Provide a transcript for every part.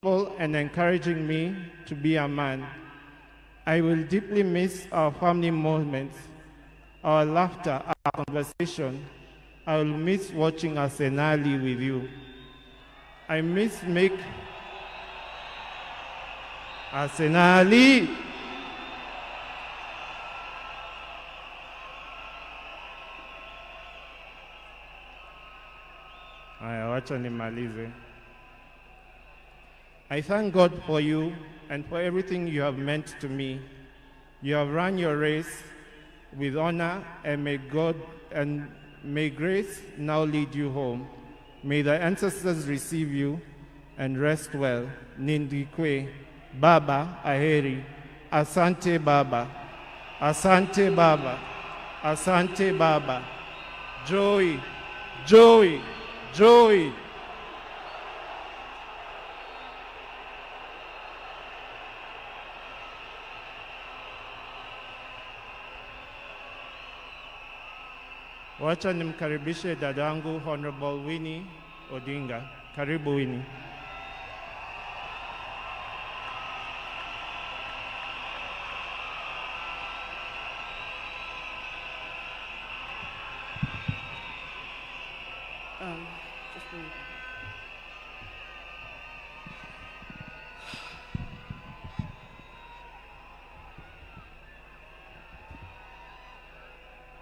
and encouraging me to be a man. I will deeply miss our family moments, our laughter, our conversation. I will miss watching Arsenal with you. I miss make Arsenal. Aya, wacha nimalize. I thank God for you and for everything you have meant to me. You have run your race with honor, and may grace now lead you home. May the ancestors receive you and rest well. Nindikwe, Baba, Aheri, Asante Baba, Asante Baba, Asante Baba, Joey, Joey, Joey. Wacha nimkaribishe dadangu Honorable Winnie Odinga. Karibu Winnie.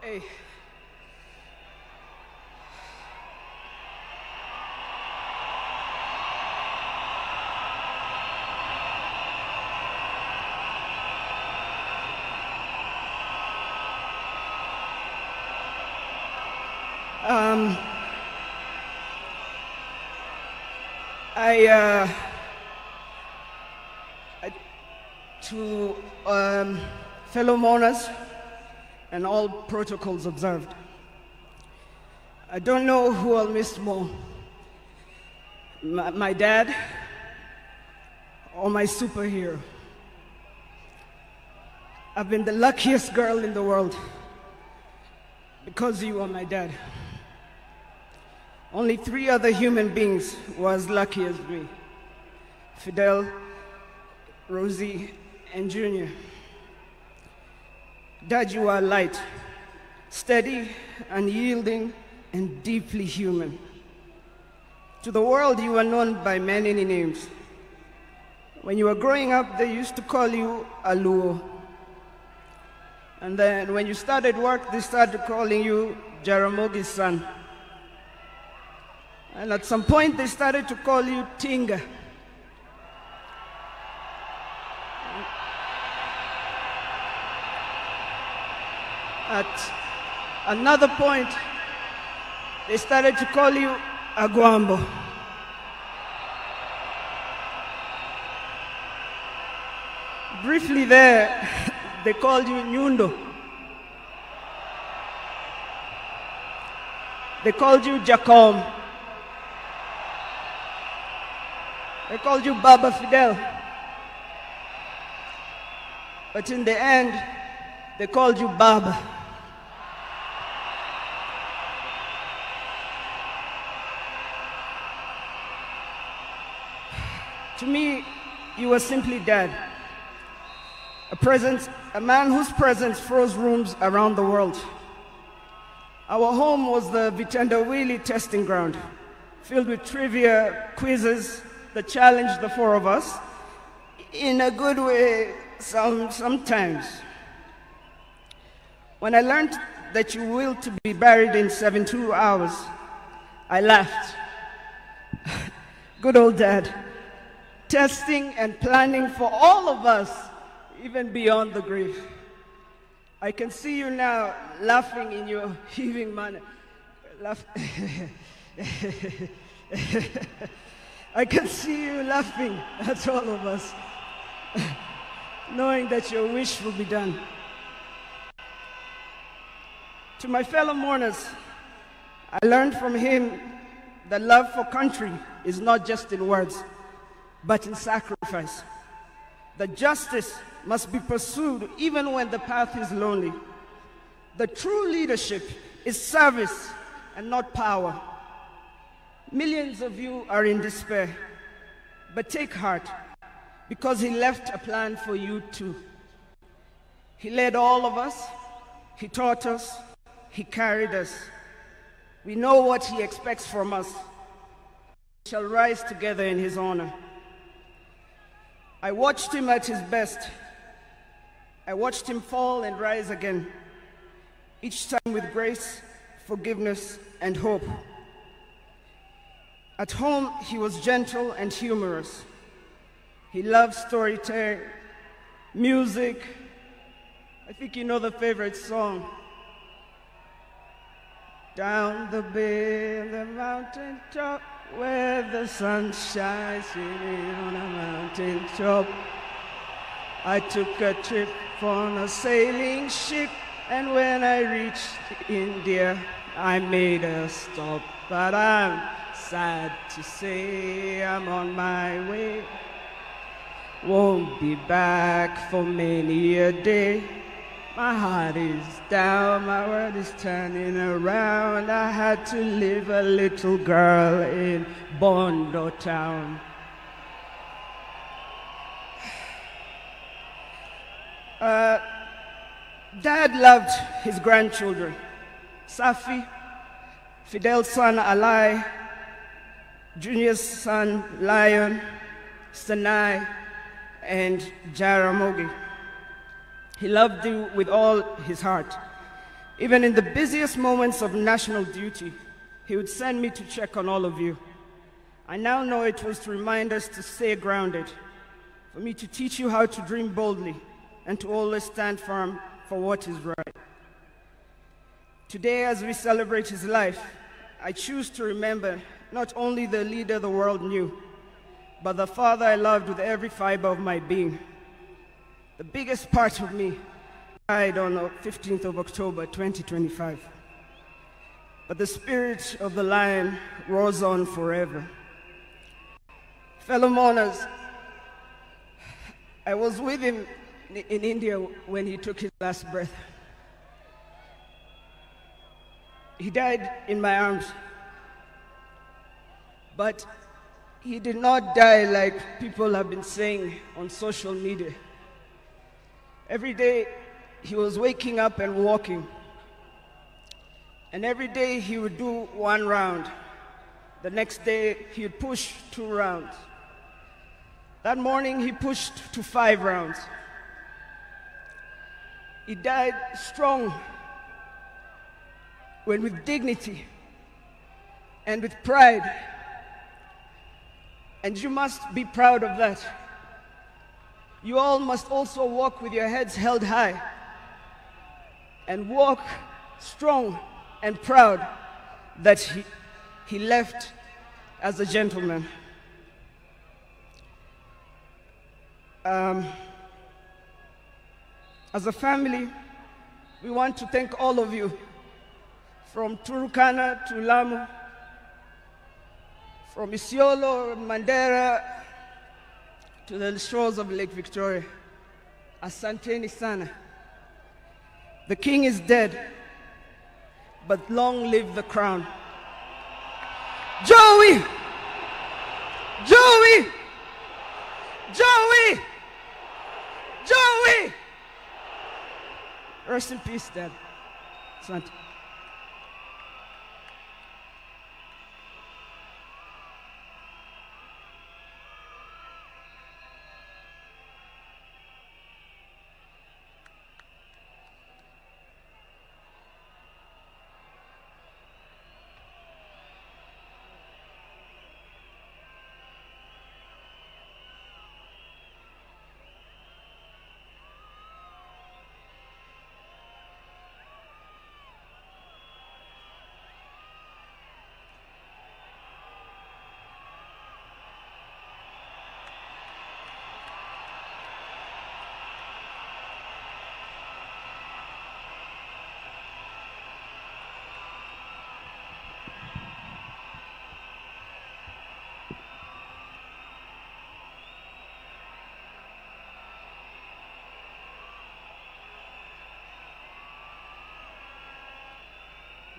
Hey. To fellow mourners and all protocols observed, I don't know who I'll miss more, my dad or my superhero. I've been the luckiest girl in the world because you are my dad. Only 3 other human beings were as lucky as me: Fidel, Rosie, and Junior. Dad, you are light, steady, unyielding, and deeply human. To the world, you are known by many names. When you were growing up, they used to call you Aluo. And then when you started work, they started calling you Jaramogi's son. And at some point, they started to call you Tinga. At another point, they started to call you Aguambo. Briefly there, they called you Nyundo. They called you Jacom. They called you Baba Fidel. But in the end, they called you Baba. To me, you were simply Dad. A man whose presence froze rooms around the world. Our home was the Vitendawili testing ground, filled with trivia, quizzes that challenged the 4 of us, in a good way sometimes. When I learned that you willed to be buried in 72 hours, I laughed. Good old Dad, testing and planning for all of us, even beyond the grave. I can see you now laughing in your heaving manner. I can see you laughing at all of us, knowing that your wish will be done. To my fellow mourners, I learned from him that love for country is not just in words, but in sacrifice. That justice must be pursued even when the path is lonely. The true leadership is service and not power. Millions of you are in despair. But take heart, because he left a plan for you too. He led all of us, he taught us, he carried us. We know what he expects from us. We shall rise together in his honor. I watched him at his best. I watched him fall and rise again, each time with grace, forgiveness, and hope. At home, he was gentle and humorous. He loved storytelling, music. I think you know the favorite song. Down the bay, the mountain top, where the sun shines on a mountain top. I took a trip on a sailing ship, and when I reached India, I made a stop. But I'm sad to say I'm on my way. Won't be back for many a day. My heart is down, my world is turning around. I had to leave a little girl in Bondo town. Dad loved his grandchildren. Safi, Fidel's son Alai, Junior's son Lion, Sanai, and Jaramogi. He loved you with all his heart. Even in the busiest moments of national duty, he would send me to check on all of you. I now know it was to remind us to stay grounded, for me to teach you how to dream boldly, and to always stand firm for what is right. Today, as we celebrate his life, I choose to remember not only the leader the world knew, but the father I loved with every fiber of my being. The biggest part of me died on the 15th of October, 2025. But the spirit of the lion roars on forever. Fellow mourners, I was with him in India when he took his last breath. He died in my arms. But he did not die like people have been saying on social media. Every day he was waking up and walking. And every day he would do 1 round. The next day he would push 2 rounds. That morning he pushed to 5 rounds. He died strong, when with dignity and with pride. And you must be proud of that. You all must also walk with your heads held high and walk strong and proud that he left as a gentleman. As a family, we want to thank all of you, from Turkana to Lamu, from Isiolo, Mandera, to the shores of Lake Victoria. Asanteni sana. The king is dead, but long live the crown. Joey! Joey! Joey! Joey! Rest in peace, Dad. Asante.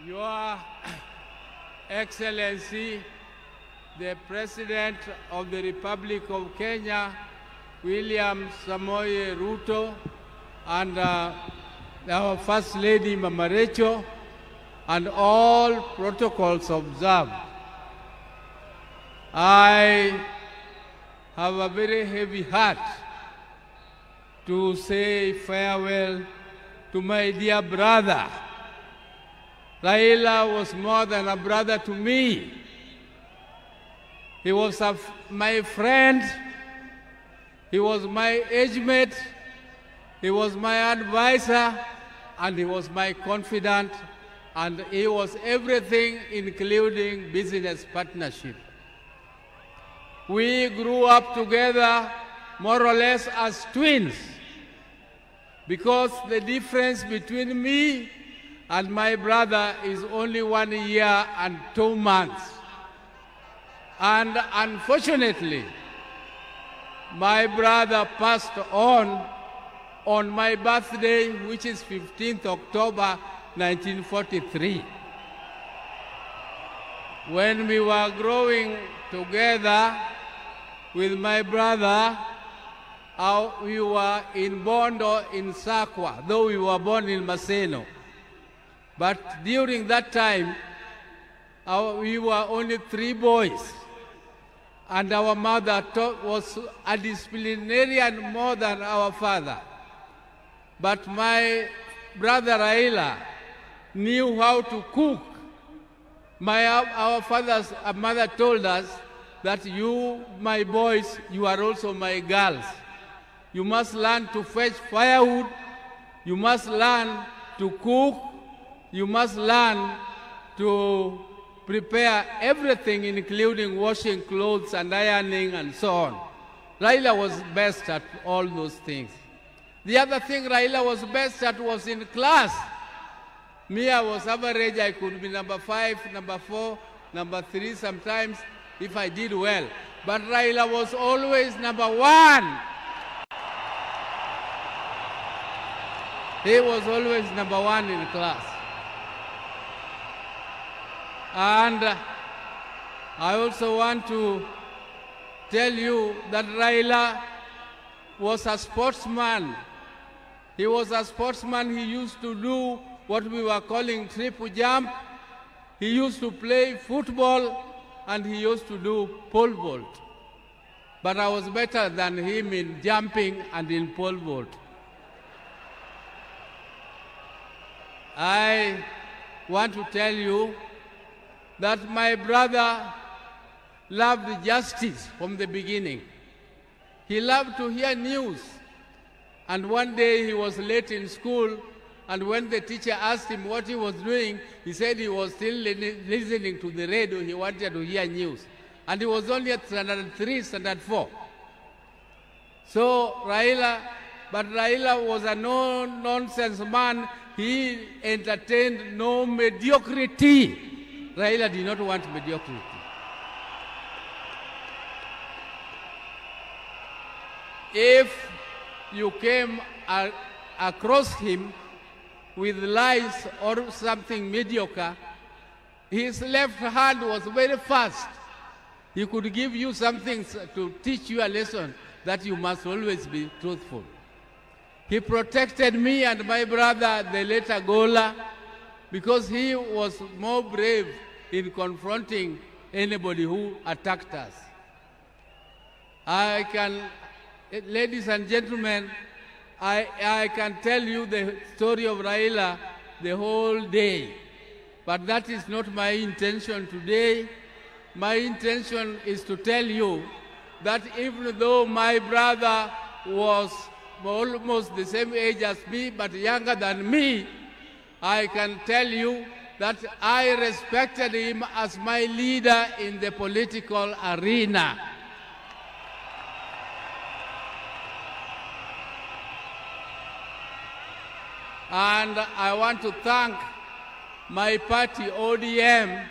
Your Excellency, the President of the Republic of Kenya, William Samoei Ruto, and our First Lady, Mama Rachel, and all protocols observed. I have a very heavy heart to say farewell to my dear brother. Raila was more than a brother to me. He was my friend, he was my age mate, he was my advisor, and he was my confidant, and he was everything, including business partnership. We grew up together more or less as twins, because the difference between me and my brother is only 1 year and 2 months. And unfortunately, my brother passed on my birthday, which is 15th October 1943. When we were growing together with my brother, we were in Bondo in Sakwa, though we were born in Maseno. But during that time, we were only 3 boys. And our mother was a disciplinarian more than our father. But my brother Raila knew how to cook. Our father's mother told us that you, my boys, you are also my girls. You must learn to fetch firewood. You must learn to cook. You must learn to prepare everything, including washing clothes and ironing and so on. Raila was best at all those things. The other thing Raila was best at was in class. Me, I was average. I could be number 5, number 4, number 3 sometimes if I did well. But Raila was always number 1. He was always number 1 in class. And I also want to tell you that Raila was a sportsman. He was a sportsman. He used to do what we were calling triple jump. He used to play football, and he used to do pole vault. But I was better than him in jumping and in pole vault. I want to tell you that my brother loved justice from the beginning. He loved to hear news. And one day he was late in school, and when the teacher asked him what he was doing, he said he was still listening to the radio. He wanted to hear news. And he was only at standard 3, standard 4. So Raila was a no-nonsense man. He entertained no mediocrity. Raila did not want mediocrity. If you came across him with lies or something mediocre, his left hand was very fast. He could give you something to teach you a lesson that you must always be truthful. He protected me and my brother, the later Gola, because he was more brave in confronting anybody who attacked us. Ladies and gentlemen, I can tell you the story of Raila the whole day, but that is not my intention today. My intention is to tell you that even though my brother was almost the same age as me, but younger than me, I can tell you that I respected him as my leader in the political arena. And I want to thank my party, ODM,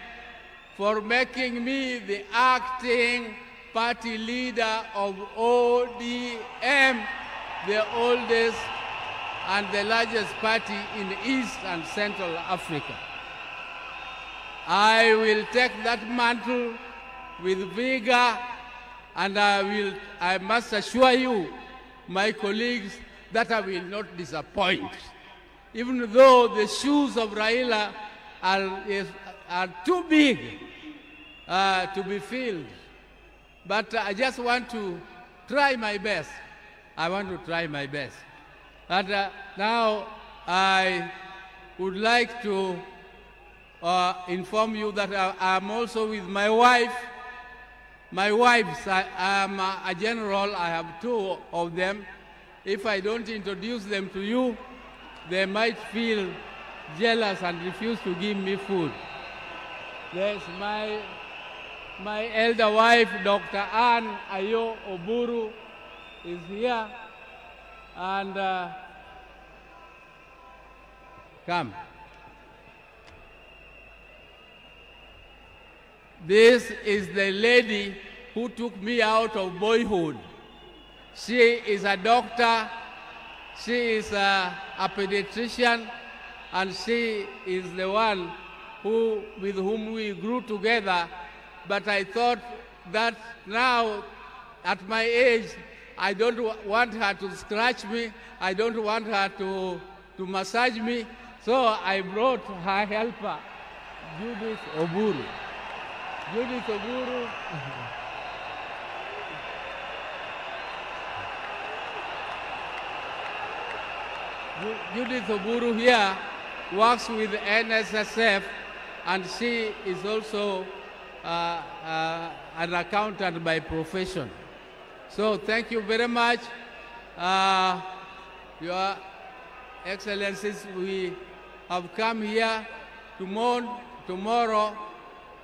for making me the acting party leader of ODM, the oldest and the largest party in East and Central Africa. I will take that mantle with vigor, and I must assure you, my colleagues, that I will not disappoint. Even though the shoes of Raila are too big to be filled. But I just want to try my best. I want to try my best. But now I would like to inform you that I'm also with my wife. My wives, I am a general. I have two of them. If I don't introduce them to you, they might feel jealous and refuse to give me food. There's my elder wife, Dr. Ann Ayo Oburu, is here. And come. This is the lady who took me out of boyhood. She is a doctor, she is a pediatrician, and she is the one with whom we grew together. But I thought that now, at my age, I don't want her to scratch me, I don't want her to massage me, so I brought her helper, Judith Oburu. Judith Oburu. Judith Oburu here works with NSSF, and she is also an accountant by profession. So thank you very much. Your Excellencies, we have come here tomorrow.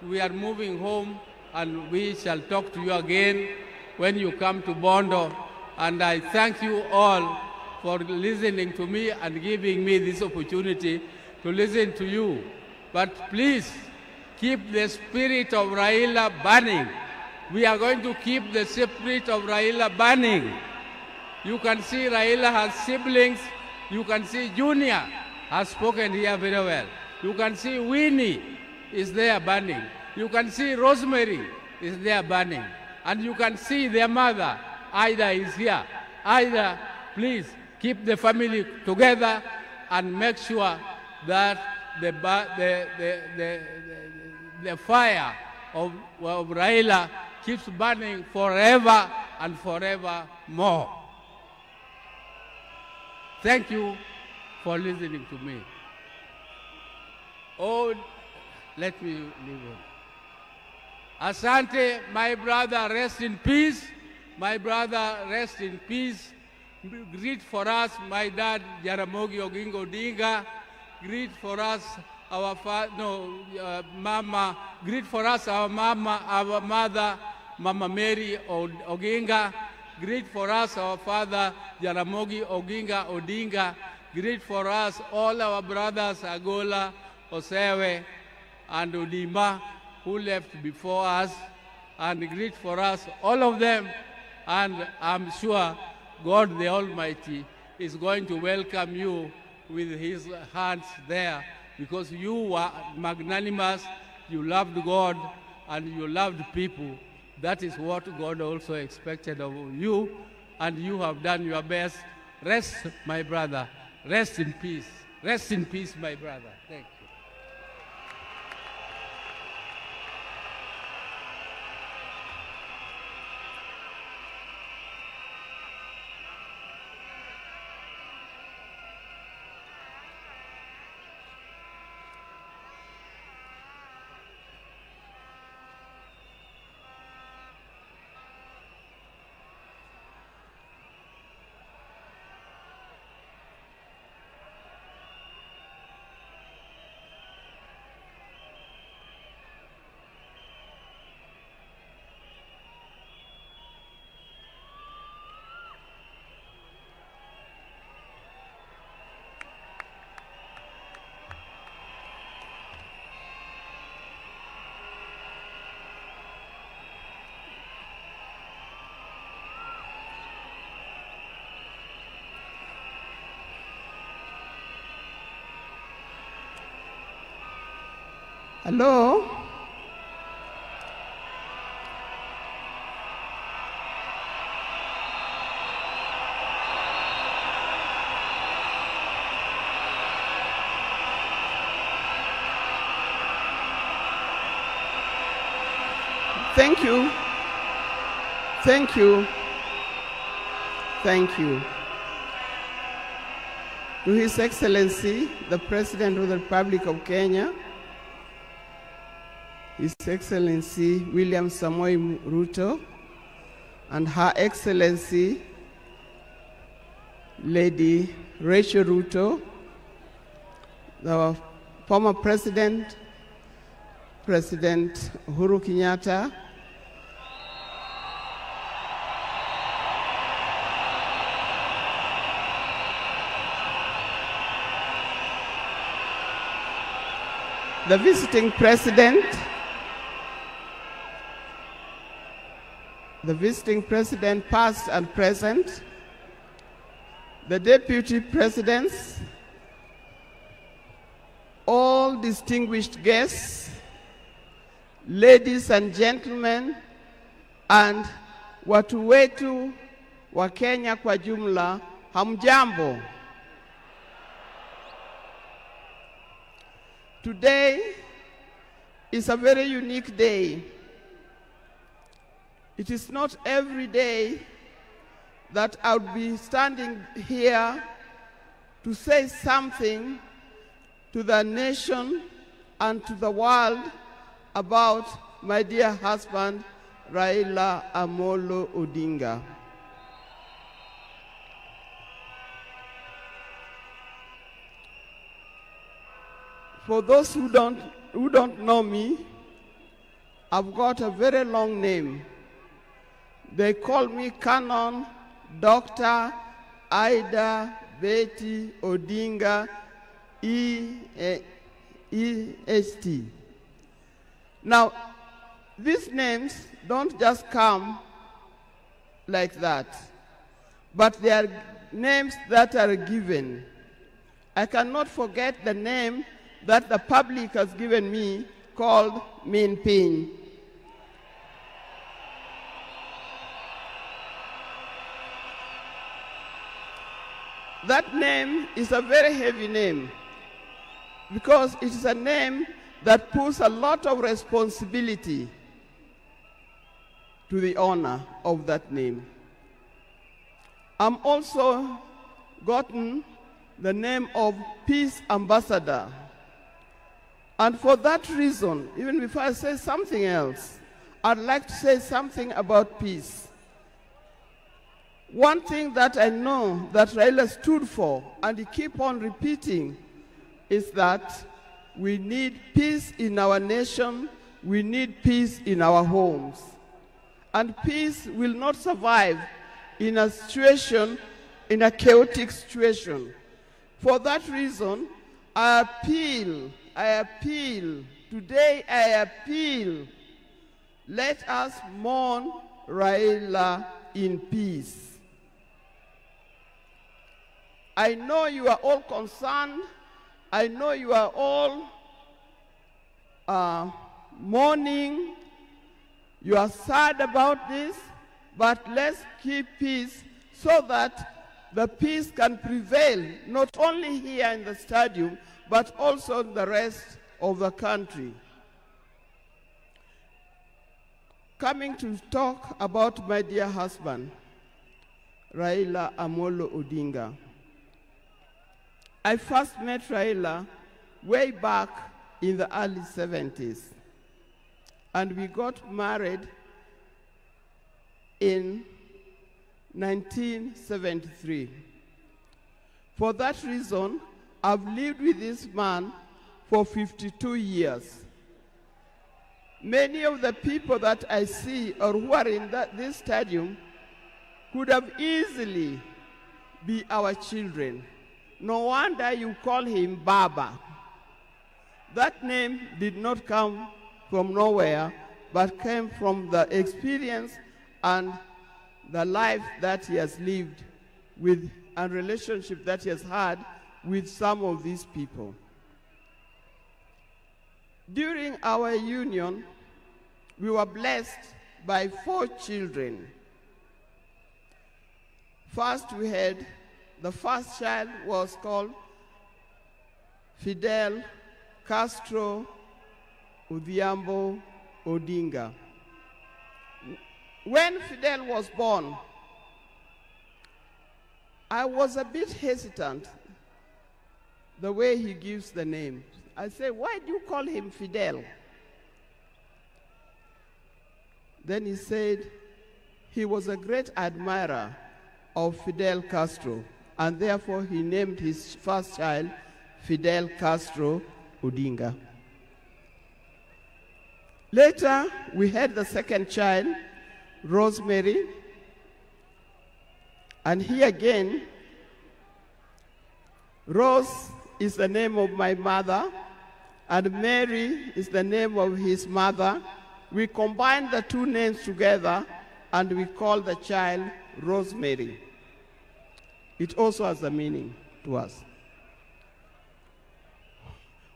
We are moving home, and we shall talk to you again when you come to Bondo. And I thank you all for listening to me and giving me this opportunity to listen to you. But please, keep the spirit of Raila burning. We are going to keep the spirit of Raila burning. You can see Raila has siblings. You can see Junior has spoken here very well. You can see Winnie is there burning. You can see Rosemary is there burning. And you can see their mother, Ida, is here. Ida, please keep the family together and make sure that the fire of Raila keeps burning forever and forever more. Thank you for listening to me. Oh, let me leave on. Asante, my brother, rest in peace. My brother, rest in peace. Greet for us, my dad, Jaramogi Oginga Odinga. Greet for us, our mama. Greet for us, our mother, Mama Mary Oginga. Greet for us, our father, Jaramogi Oginga Odinga. Greet for us, all our brothers, Agola, Osewe, and Odima, who left before us. And greet for us, all of them. And I'm sure God the Almighty is going to welcome you with his hands there, because you were magnanimous, you loved God, and you loved people. That is what God also expected of you, and you have done your best. Rest, my brother. Rest in peace. Rest in peace, my brother. Thank you. Hello? Thank you. Thank you. Thank you. To His Excellency, the President of the Republic of Kenya, His Excellency William Samoei Ruto, and Her Excellency Lady Rachel Ruto, the former President, President Uhuru Kenyatta, the visiting president, past and present, the deputy presidents, all distinguished guests, ladies and gentlemen, and watu wetu wa Kenya kwa jumla, hamjambo. Today is a very unique day. It is not every day that I would be standing here to say something to the nation and to the world about my dear husband, Raila Amolo Odinga. For those who don't know me, I've got a very long name. They call me Canon Dr. Ida Betty Odinga EST. Now, these names don't just come like that, but they are names that are given. I cannot forget the name that the public has given me, called Min Pin. That name is a very heavy name because it is a name that puts a lot of responsibility to the owner of that name. I'm also gotten the name of Peace Ambassador. And for that reason, even before I say something else, I'd like to say something about peace. One thing that I know that Raila stood for, and he keep on repeating, is that we need peace in our nation, we need peace in our homes. And peace will not survive in a situation, in a chaotic situation. For that reason, I appeal, today I appeal, let us mourn Raila in peace. I know you are all concerned, I know you are all mourning, you are sad about this, but let's keep peace so that the peace can prevail, not only here in the stadium, but also in the rest of the country. Coming to talk about my dear husband, Raila Amolo Odinga. I first met Raila way back in the early 70s, and we got married in 1973. For that reason, I've lived with this man for 52 years. Many of the people that I see or who are in this stadium could have easily be our children. No wonder you call him Baba. That name did not come from nowhere, but came from the experience and the life that he has lived with and relationship that he has had with some of these people. During our union, we were blessed by 4 children. First, we had the first child was called Fidel Castro Odhiambo Odinga. When Fidel was born, I was a bit hesitant the way he gives the name. I said, why do you call him Fidel? Then he said he was a great admirer of Fidel Castro, and therefore he named his first child Fidel Castro Odinga. Later, we had the second child, Rosemary, and here again, Rose is the name of my mother, and Mary is the name of his mother. We combined the two names together, and we called the child Rosemary. It also has a meaning to us.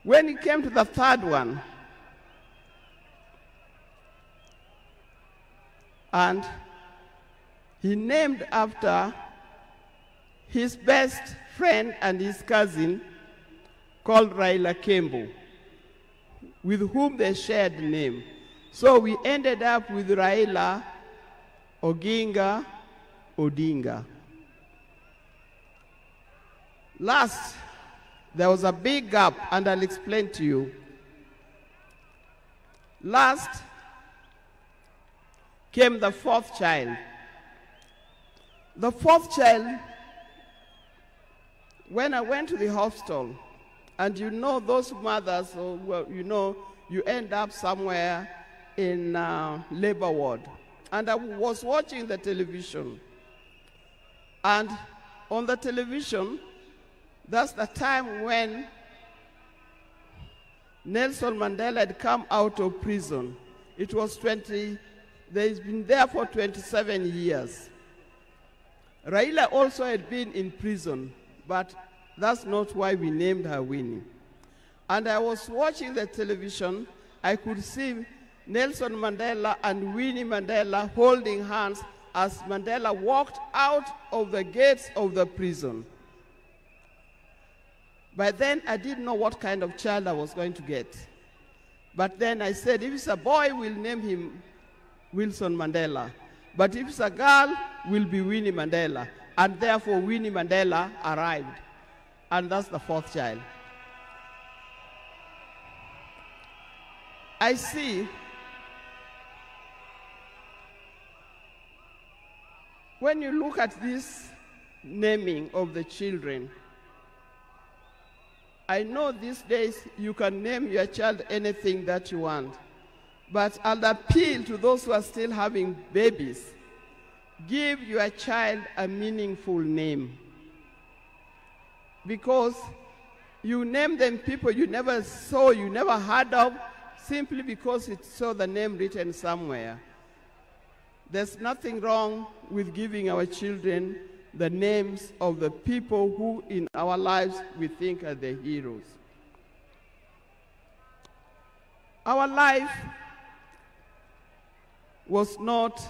When it came to the third one, and he named after his best friend and his cousin called Raila Kembo, with whom they shared the name. So we ended up with Raila Odinga. Last, there was a big gap, and I'll explain to you. Last came the fourth child. The fourth child, when I went to the hospital, and you know those mothers, well, you know, you end up somewhere in labor ward. And I was watching the television. And on the television, that's the time when Nelson Mandela had come out of prison. It was he's been there for 27 years. Raila also had been in prison, but that's not why we named her Winnie. And I was watching the television, I could see Nelson Mandela and Winnie Mandela holding hands as Mandela walked out of the gates of the prison. By then, I didn't know what kind of child I was going to get. But then I said, if it's a boy, we'll name him Wilson Mandela. But if it's a girl, will be Winnie Mandela. And therefore, Winnie Mandela arrived. And that's the fourth child. I see when you look at this naming of the children, I know these days you can name your child anything that you want. But I'll appeal to those who are still having babies. Give your child a meaningful name. Because you name them people you never saw, you never heard of, simply because it saw the name written somewhere. There's nothing wrong with giving our children the names of the people who in our lives we think are the heroes. Our life was not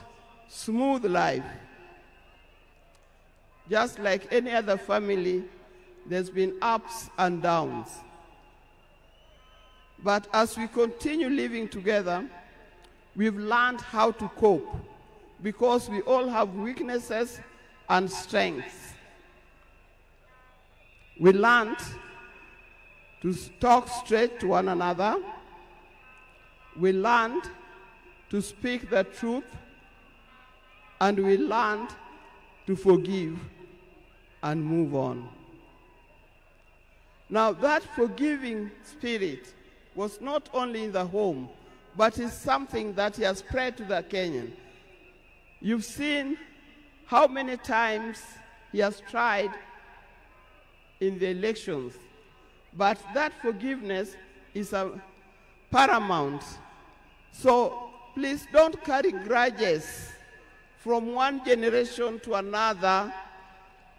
smooth life. Just like any other family, there's been ups and downs. But as we continue living together, we've learned how to cope because we all have weaknesses and strengths. We learned to talk straight to one another. We learned to speak the truth, and we learned to forgive and move on. Now that forgiving spirit was not only in the home, but is something that he has spread to the Kenyan. You've seen how many times he has tried in the elections, but that forgiveness is paramount. So please don't carry grudges from one generation to another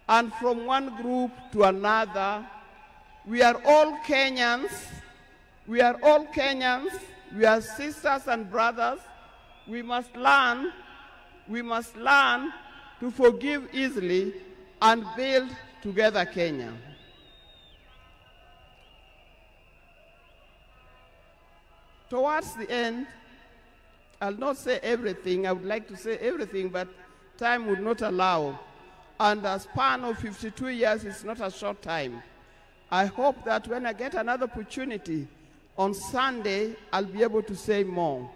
and from one group to another. We are all Kenyans. We are all Kenyans. We are sisters and brothers. We must learn to forgive easily and build together Kenya. Towards the end, I'll not say everything. I would like to say everything, but time would not allow. And a span of 52 years is not a short time. I hope that when I get another opportunity on Sunday, I'll be able to say more.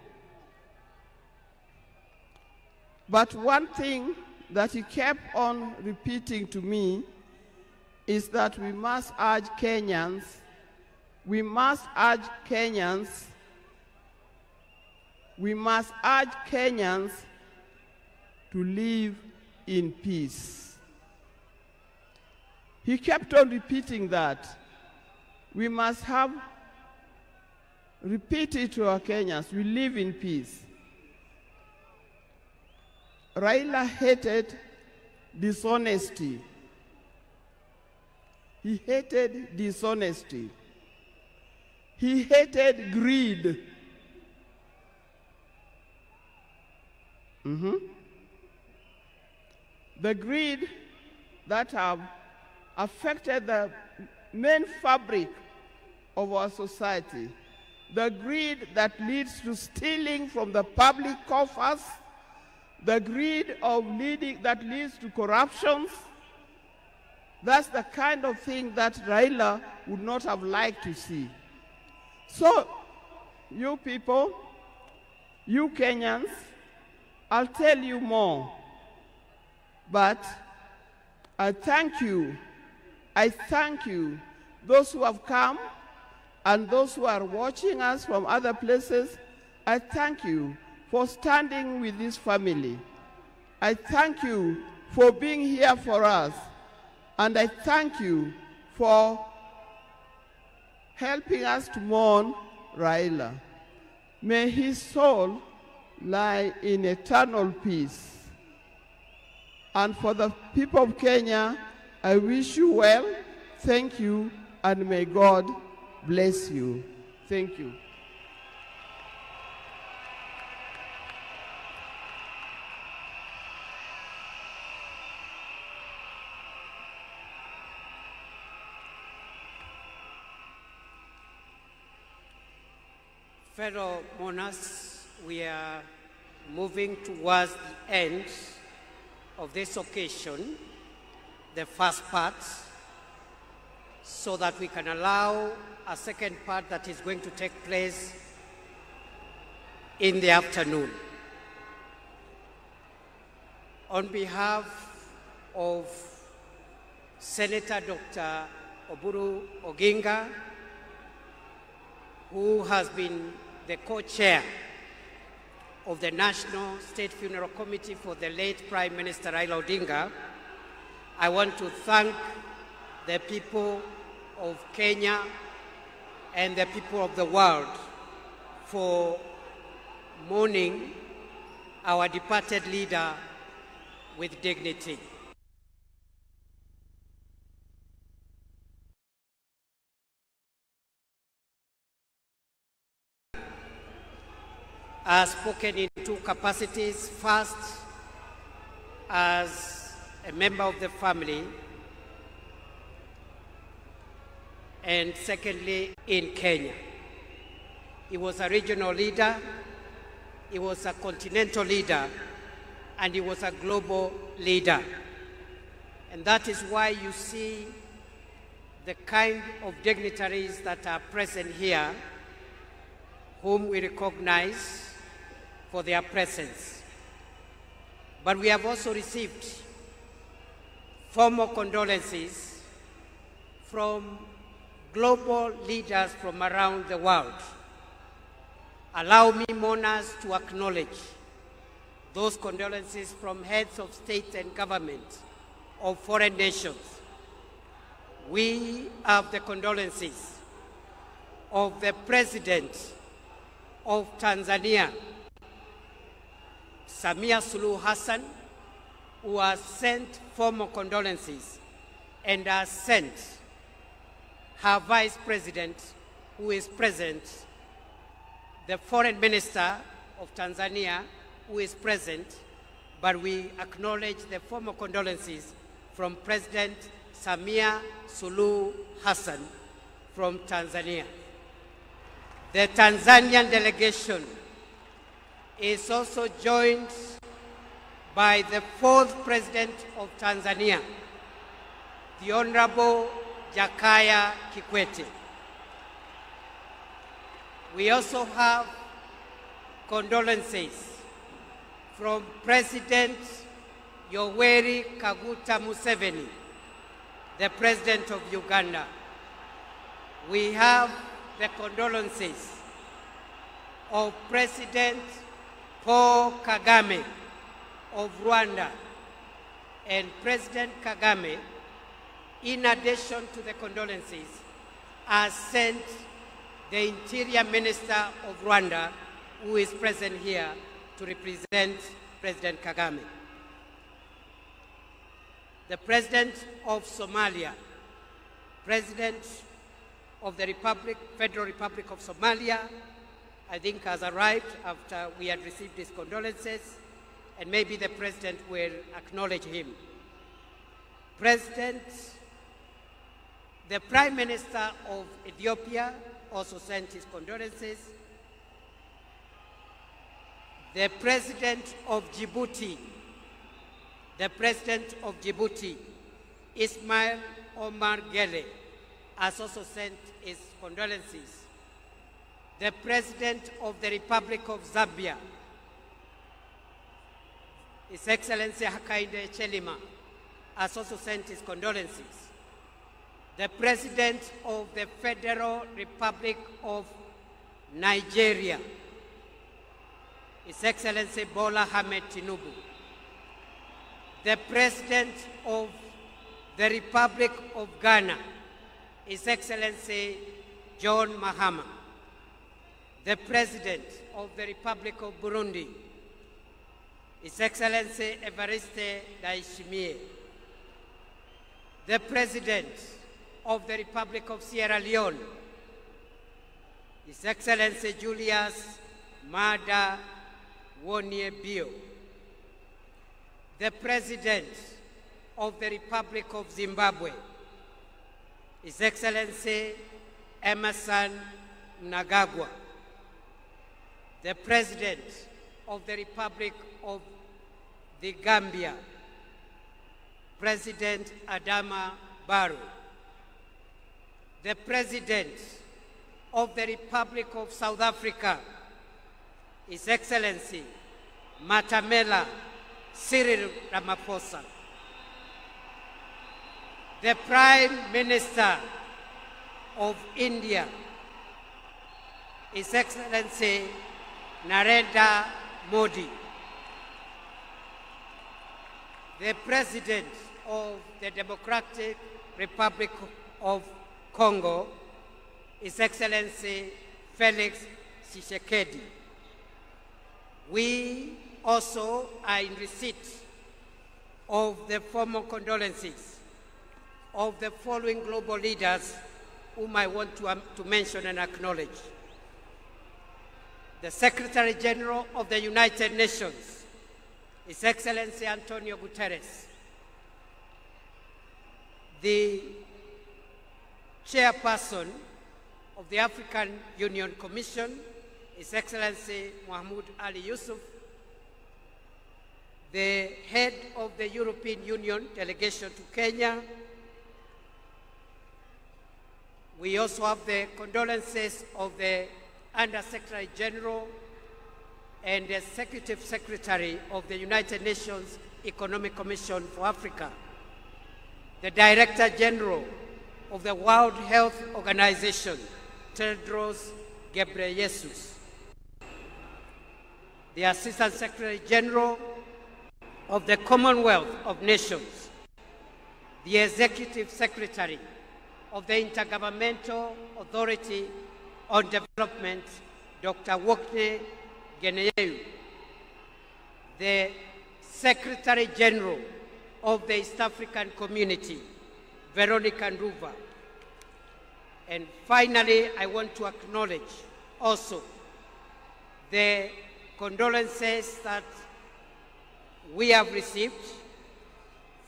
But one thing that he kept on repeating to me is that we must urge Kenyans, we must urge Kenyans to live in peace. He kept on repeating that. We must repeat it to our Kenyans, we live in peace. Raila hated dishonesty. He hated dishonesty. He hated greed. The greed that have affected the main fabric of our society. The greed that leads to stealing from the public coffers. The greed that leads to corruptions. That's the kind of thing that Raila would not have liked to see. So, you people, you Kenyans, I'll tell you more. But I thank you. I thank you, those who have come and those who are watching us from other places. I thank you for standing with this family. I thank you for being here for us. And I thank you for helping us to mourn Raila. May his soul lie in eternal peace. And for the people of Kenya, I wish you well, thank you, and may God bless you. Thank you. Fellow mourners, we are moving towards the end of this occasion, the first part, so that we can allow a second part that is going to take place in the afternoon. On behalf of Senator Dr. Odinga, who has been the co-chair of the National State Funeral Committee for the late Prime Minister Raila Odinga, I want to thank the people of Kenya and the people of the world for mourning our departed leader with dignity. I have spoken in two capacities. First, as a member of the family, and secondly, in Kenya. He was a regional leader, he was a continental leader, and he was a global leader. And that is why you see the kind of dignitaries that are present here, whom we recognize for their presence. But we have also received formal condolences from global leaders from around the world. Allow me, mourners, to acknowledge those condolences from heads of state and government of foreign nations. We have the condolences of the President of Tanzania, Samia Suluhu Hassan, who has sent formal condolences and has sent her Vice President, who is present, the Foreign Minister of Tanzania, who is present, but we acknowledge the formal condolences from President Samia Suluhu Hassan from Tanzania. The Tanzanian delegation is also joined by the 4th President of Tanzania, the Honorable Jakaya Kikwete. We also have condolences from President Yoweri Kaguta Museveni, the President of Uganda. We have the condolences of President Paul Kagame of Rwanda. And President Kagame, in addition to the condolences, has sent the Interior Minister of Rwanda, who is present here, to represent President Kagame. The President of Somalia, President of the Federal Republic of Somalia, I think has arrived after we had received his condolences, and maybe the President will acknowledge him. The Prime Minister of Ethiopia also sent his condolences. The President of Djibouti, Ismail Omar Gele, has also sent his condolences. The President of the Republic of Zambia, His Excellency Hakainde Hichilema, has also sent his condolences. The President of the Federal Republic of Nigeria, His Excellency Bola Ahmed Tinubu. The President of the Republic of Ghana, His Excellency John Mahama. The President of the Republic of Burundi, His Excellency Evariste Ndayishimiye. The President of the Republic of Sierra Leone, His Excellency Julius Maada Wonie Bio. The President of the Republic of Zimbabwe, His Excellency Emerson Mnangagwa. The President of the Republic of the Gambia, President Adama Barrow. The President of the Republic of South Africa, His Excellency Matamela Cyril Ramaphosa. The Prime Minister of India, His Excellency Narendra Modi. The President of the Democratic Republic of Congo, His Excellency Felix Tshisekedi. We also are in receipt of the formal condolences of the following global leaders whom I want to mention and acknowledge. The Secretary General of the United Nations, His Excellency Antonio Guterres. The Chairperson of the African Union Commission, His Excellency Mahmoud Ali Yusuf. The Head of the European Union Delegation to Kenya. We also have the condolences of the Under-Secretary General and the Executive Secretary of the United Nations Economic Commission for Africa, the Director General of the World Health Organization, Tedros Ghebreyesus, the Assistant Secretary General of the Commonwealth of Nations, the Executive Secretary of the Intergovernmental Authority on Development, Dr. Wokne Nyayo, the Secretary General of the East African Community, Veronica Nduva. And finally, I want to acknowledge also the condolences that we have received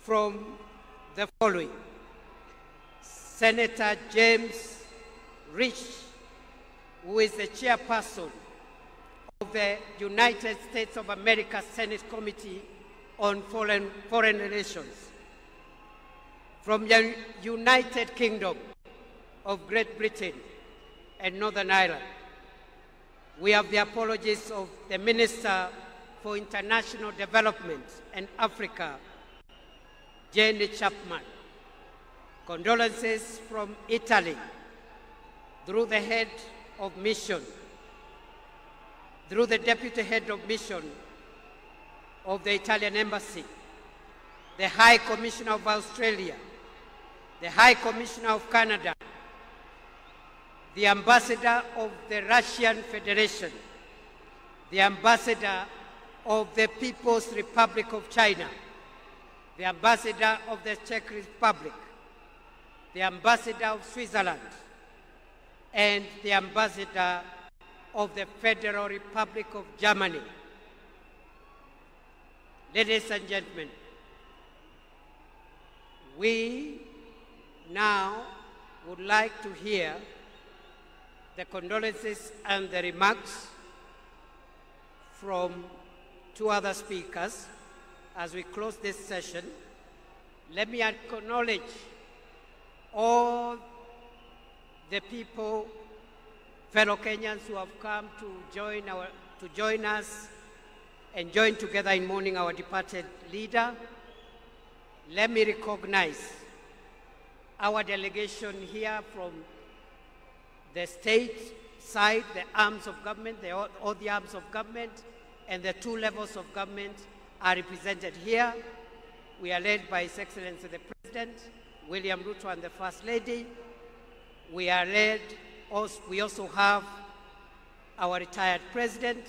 from the following. Senator James Rich, who is the chairperson of the United States of America Senate Committee on Foreign Relations, from the United Kingdom of Great Britain and Northern Ireland, we have the apologies of the Minister for International Development and Africa, Jane Chapman. Condolences from Italy through the head of mission, through the deputy head of mission of the Italian Embassy, the High Commissioner of Australia, the High Commissioner of Canada, the Ambassador of the Russian Federation, the Ambassador of the People's Republic of China, the Ambassador of the Czech Republic, the Ambassador of Switzerland, and the Ambassador of the Federal Republic of Germany. Ladies and gentlemen, we now would like to hear the condolences and the remarks from two other speakers. As we close this session, let me acknowledge all the people, fellow Kenyans who have come to join us and join together in mourning our departed leader. Let me recognize our delegation here from the state side, the arms of government, all the arms of government, and the two levels of government are represented here. We are led by His Excellency the President, William Ruto, and the First Lady. We also have our retired President.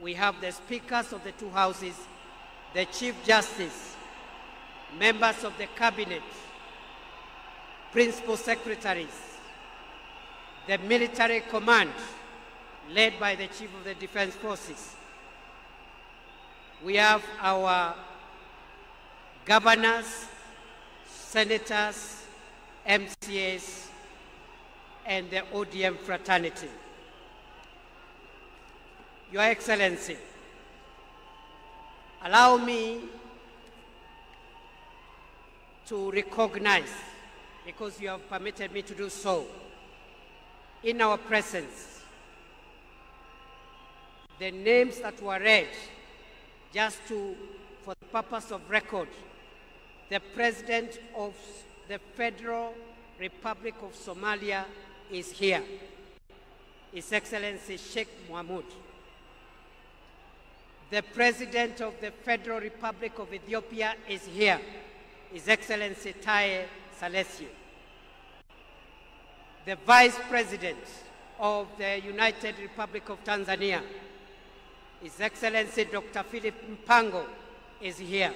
We have the speakers of the two houses, the Chief Justice, members of the Cabinet, Principal Secretaries, the military command, led by the Chief of the Defense Forces. We have our governors, senators, MCAs, and the ODM fraternity. Your Excellency, allow me to recognize, because you have permitted me to do so, in our presence, the names that were read, just for the purpose of record. The President of the Federal Republic of Somalia is here, His Excellency Sheikh Mohamud. The President of the Federal Republic of Ethiopia is here, His Excellency Taye Salessi. The Vice President of the United Republic of Tanzania, His Excellency Dr. Philip Mpango, is here.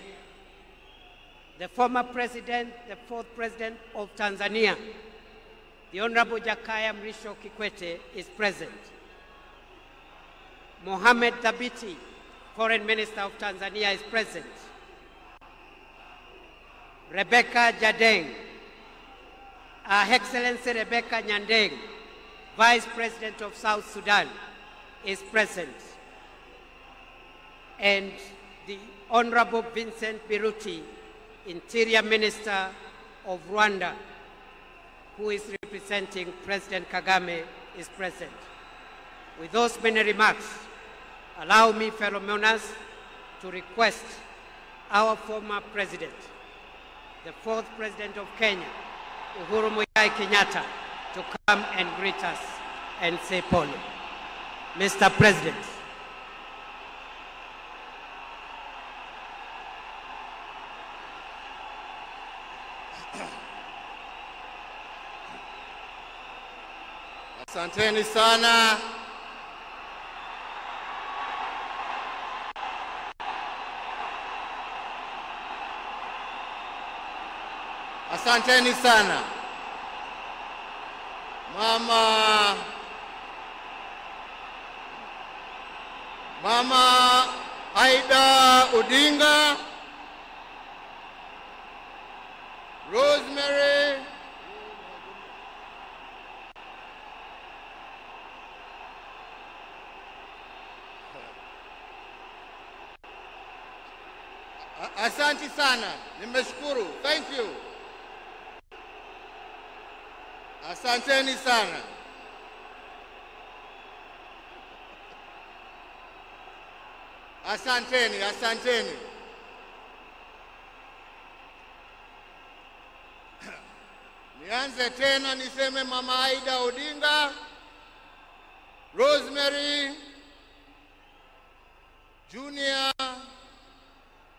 The former President, the fourth President of Tanzania, the Honorable Jakaya Mrisho Kikwete, is present. Mohamed Thabiti, Foreign Minister of Tanzania, is present. Rebecca Jadeng, Her Excellency Rebecca Nyandeng, Vice President of South Sudan, is present. And the Honorable Vincent Biruti, Interior Minister of Rwanda, who is representing President Kagame, is present. With those many remarks, allow me, fellow mourners, to request our former President, the fourth President of Kenya, Uhuru Muigai Kenyatta, to come and greet us and say pole. Mr. President. Asanteni sana. Asanteni sana. Mama Aida Odinga, Rosemary Asante sana. Nimeshukuru. Thank you. Asanteni sana. Asanteni, asanteni. Nianze tena niseme Mama Aida Odinga, Rosemary, Junior,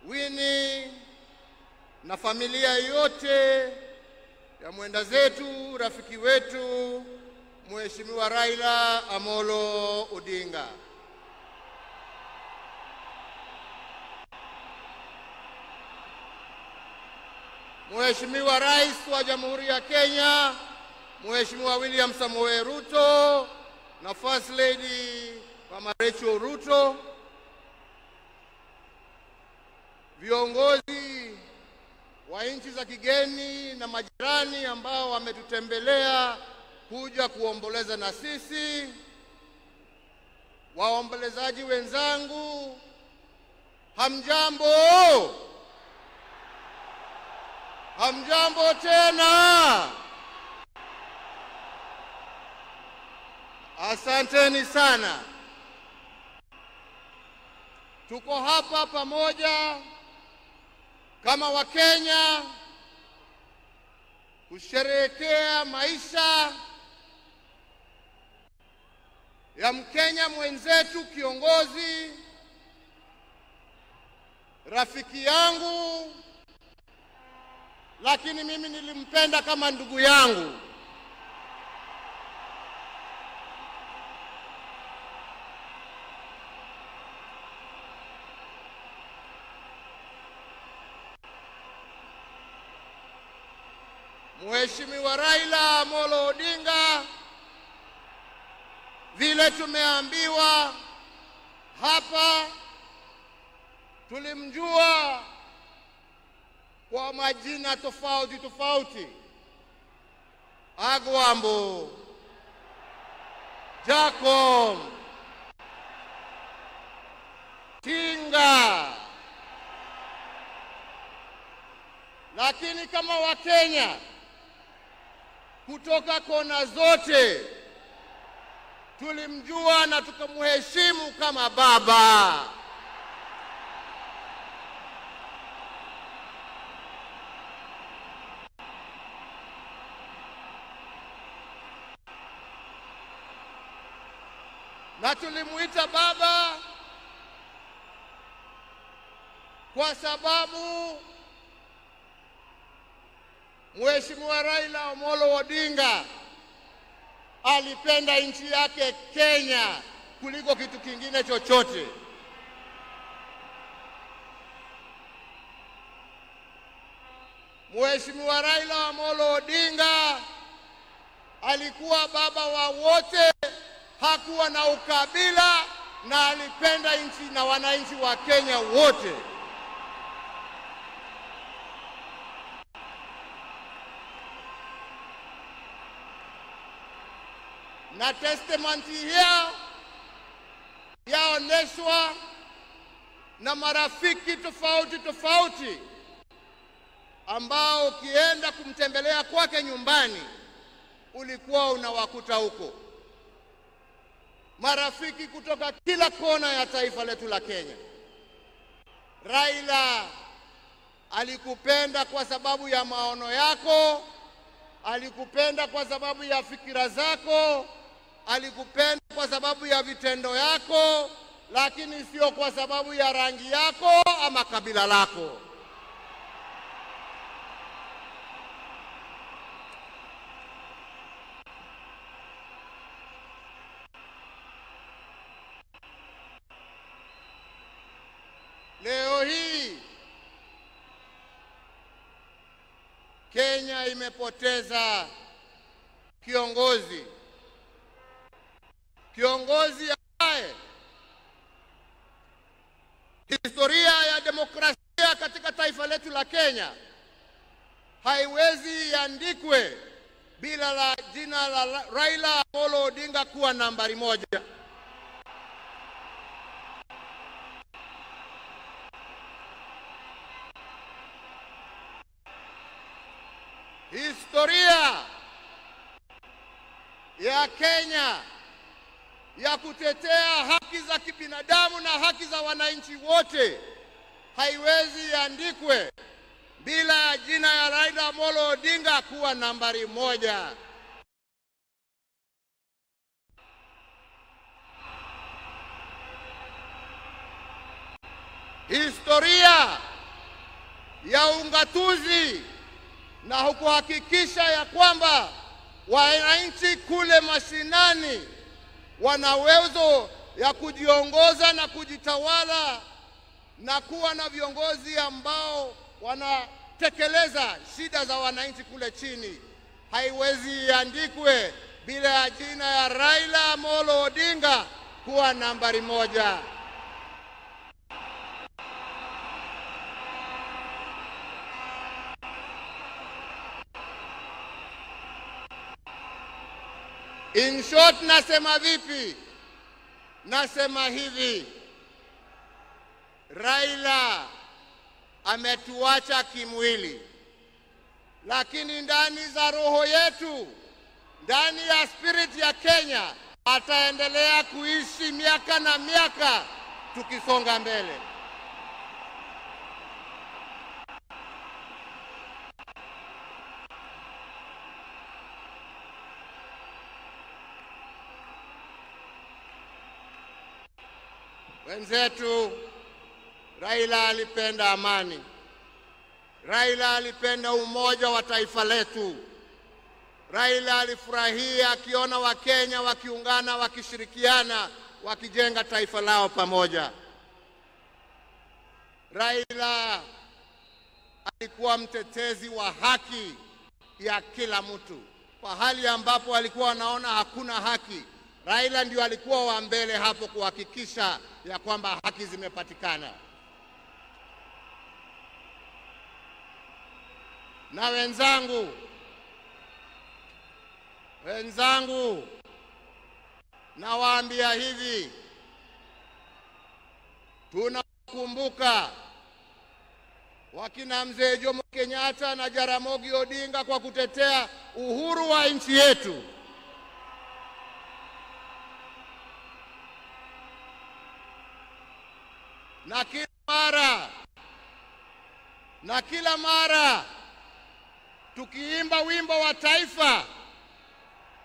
Winnie na familia yote ya mwenda zetu, rafiki wetu, Mheshimiwa Raila Amolo Odinga. Mheshimiwa Rais wa Jamhuri ya Kenya, Mheshimiwa William Samoei Ruto na First Lady Mama Rachel Ruto, viongozi wa nchi za kigeni na majirani ambao wametutembelea kuja kuomboleza na sisi, waombolezaji wenzangu, hamjambo? Hamjambo tena. Asanteni sana. Tuko hapa pamoja kama Wakenya kusherehekea maisha ya Mkenya mwenzetu, kiongozi, rafiki yangu, lakini mimi nilimpenda kama ndugu yangu. Mheshimiwa Raila Amolo Odinga, vile tumeambiwa hapa, tulimjua kwa majina tofauti tofauti: Agwambo, Jacob, Tinga. Lakini kama Wakenya kutoka kona zote tulimjua na tukamheshimu kama baba. Na tulimuita baba kwa sababu Mheshimiwa Raila Amolo Odinga alipenda nchi yake Kenya kuliko kitu kingine chochote. Mheshimiwa Raila Amolo Odinga alikuwa baba wa wote, hakuwa na ukabila, na alipenda nchi na wananchi wa Kenya wote. Na testimony hiyo yaoneshwa na marafiki tofauti tofauti ambao ukienda kumtembelea kwake nyumbani ulikuwa unawakuta huko. Marafiki kutoka kila kona ya taifa letu la Kenya. Raila alikupenda kwa sababu ya maono yako, alikupenda kwa sababu ya fikira zako, alikupenda kwa sababu ya vitendo yako, lakini sio kwa sababu ya rangi yako ama kabila lako. Leo hii Kenya imepoteza kiongozi ambaye historia ya demokrasia katika taifa letu la Kenya haiwezi iandikwe bila la jina la Raila Amolo Odinga kuwa nambari moja. Historia ya Kenya ya kutetea haki za kibinadamu na haki za wananchi wote haiwezi iandikwe bila ya jina ya Raila Amolo Odinga kuwa nambari 1. Historia ya ungatuzi na kuhakikisha ya kwamba wananchi kule mashinani wana uwezo ya kujiongoza na kujitawala na kuwa na viongozi ambao wanatekeleza shida za wananchi kule chini, haiwezi iandikwe bila ya jina ya Raila Amolo Odinga kuwa nambari 1. In short, nasema vipi? Nasema hivi: Raila ametuacha kimwili, lakini ndani za roho yetu, ndani ya spirit ya Kenya, ataendelea kuishi miaka na miaka tukisonga mbele. Wenzetu, Raila alipenda amani. Raila alipenda umoja wa taifa letu. Raila alifurahia akiona Wakenya wakiungana, wakishirikiana, wakijenga taifa lao pamoja. Raila alikuwa mtetezi wa haki ya kila mtu. Pahali ambapo alikuwa anaona hakuna haki, Raila ndio alikuwa wa mbele hapo kuhakikisha ya kwamba haki zimepatikana. Na wenzangu, nawaambia hivi, tunakumbuka wakina Mzee Jomo Kenyatta na Jaramogi Odinga kwa kutetea uhuru wa nchi yetu. Na kila mara tukiimba wimbo wa taifa,